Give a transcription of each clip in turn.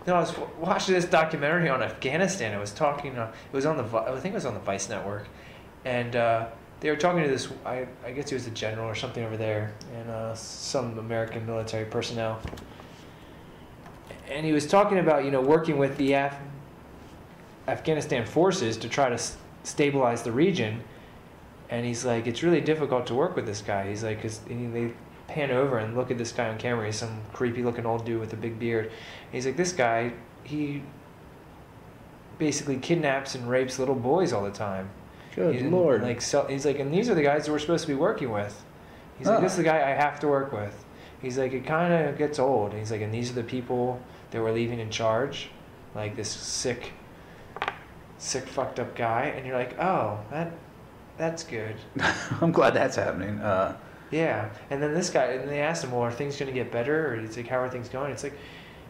No, I was watching this documentary on Afghanistan. It was talking. It was on the. I think it was on the Vice network, and they were talking to this. I guess he was a general or something over there, and some American military personnel. And he was talking about working with the Afghanistan forces to try to stabilize the region. And he's like, it's really difficult to work with this guy. He's like, because they pan over and look at this guy on camera. He's some creepy-looking old dude with a big beard. And he's like, this guy, he basically kidnaps and rapes little boys all the time. Good Lord. He's like, and these are the guys that we're supposed to be working with. He's like, this is the guy I have to work with. He's like, it kind of gets old. And he's like, and these are the people that we're leaving in charge, like this sick, fucked up guy. And you're like, oh, that's good. I'm glad that's happening. Yeah, and then this guy, and they asked him, well, are things going to get better? Or he's like, how are things going?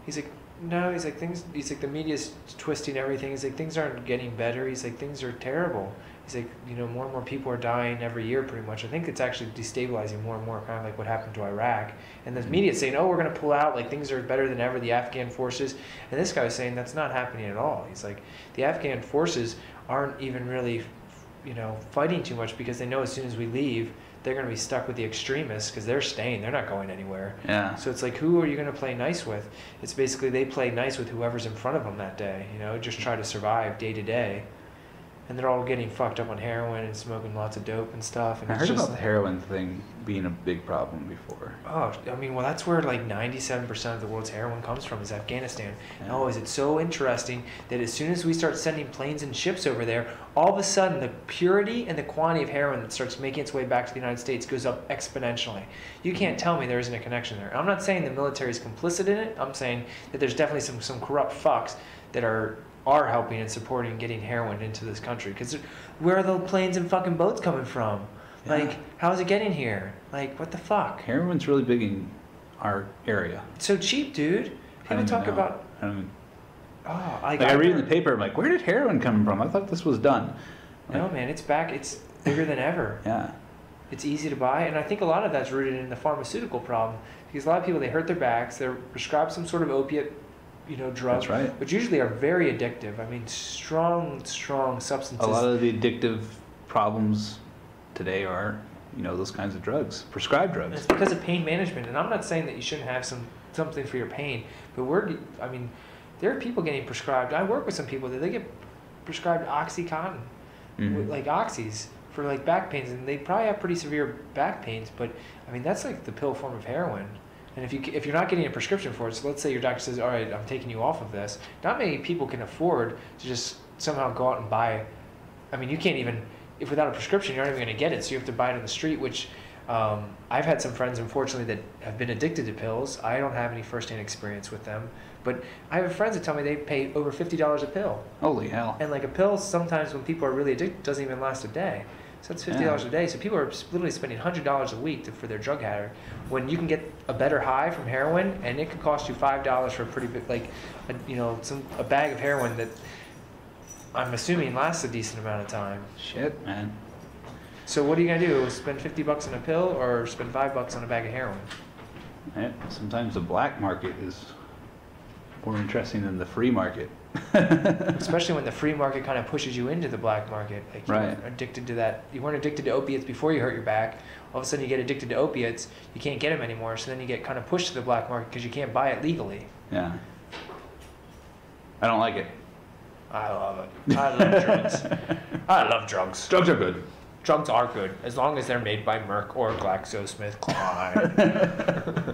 He's like, no, he's like, the media's twisting everything. He's like, things aren't getting better. He's like, things are terrible. He's like, more and more people are dying every year pretty much. I think it's actually destabilizing more and more, kind of like what happened to Iraq. And the media's saying, oh, we're going to pull out, like things are better than ever, the Afghan forces. And this guy was saying that's not happening at all. He's like, the Afghan forces aren't even really, fighting too much because they know as soon as we leave, they're going to be stuck with the extremists because they're staying. They're not going anywhere. Yeah. So it's like, who are you going to play nice with? It's basically they play nice with whoever's in front of them that day, just try to survive day to day. And they're all getting fucked up on heroin and smoking lots of dope and stuff. And I heard about the heroin thing being a big problem before. Oh, I mean, well, that's where like 97% of the world's heroin comes from, is Afghanistan. Yeah. And is it so interesting that as soon as we start sending planes and ships over there, all of a sudden the purity and the quantity of heroin that starts making its way back to the United States goes up exponentially. You can't tell me there isn't a connection there. I'm not saying the military is complicit in it. I'm saying that there's definitely some corrupt fucks that are helping and supporting getting heroin into this country. Because where are the planes and fucking boats coming from? Yeah. Like, how is it getting here? Like, what the fuck? Heroin's really big in our area. It's so cheap, dude. People talk about... I read in the paper, I'm like, where did heroin come from? I thought this was done. No, man, it's back. It's bigger than ever. Yeah. It's easy to buy, and I think a lot of that's rooted in the pharmaceutical problem. Because a lot of people, they hurt their backs, they're prescribed some sort of opiate drug, that's right, which usually are very addictive. I mean, strong substances. A lot of the addictive problems today are, those kinds of drugs, prescribed drugs. And it's because of pain management. And I'm not saying that you shouldn't have something for your pain, but there are people getting prescribed. I work with some people that they get prescribed OxyContin, like oxys, for like back pains, and they probably have pretty severe back pains. But I mean, that's like the pill form of heroin. And if you're not getting a prescription for it, so let's say your doctor says, all right, I'm taking you off of this, not many people can afford to just somehow go out and buy. I mean, you can't even, if without a prescription, you're not even going to get it, so you have to buy it on the street, which I've had some friends, unfortunately, that have been addicted to pills. I don't have any firsthand experience with them, but I have friends that tell me they pay over $50 a pill. Holy hell. And like a pill, sometimes when people are really addicted, doesn't even last a day. So that's $50 a day. So people are literally spending $100 a week for their drug habit, when you can get a better high from heroin, and it could cost you $5 for a pretty big, like, a bag of heroin that I'm assuming lasts a decent amount of time. Shit, man. So what are you gonna do? Spend $50 on a pill, or spend $5 on a bag of heroin? Yeah, sometimes the black market is more interesting than the free market. Especially when the free market kind of pushes you into the black market. Like you weren't addicted to that. You weren't addicted to opiates before you hurt your back. All of a sudden you get addicted to opiates. You can't get them anymore. So then you get kind of pushed to the black market because you can't buy it legally. Yeah. I don't like it. I love it. I love drugs. I love drugs. Drugs are good. Drugs are good, as long as they're made by Merck or GlaxoSmithKline.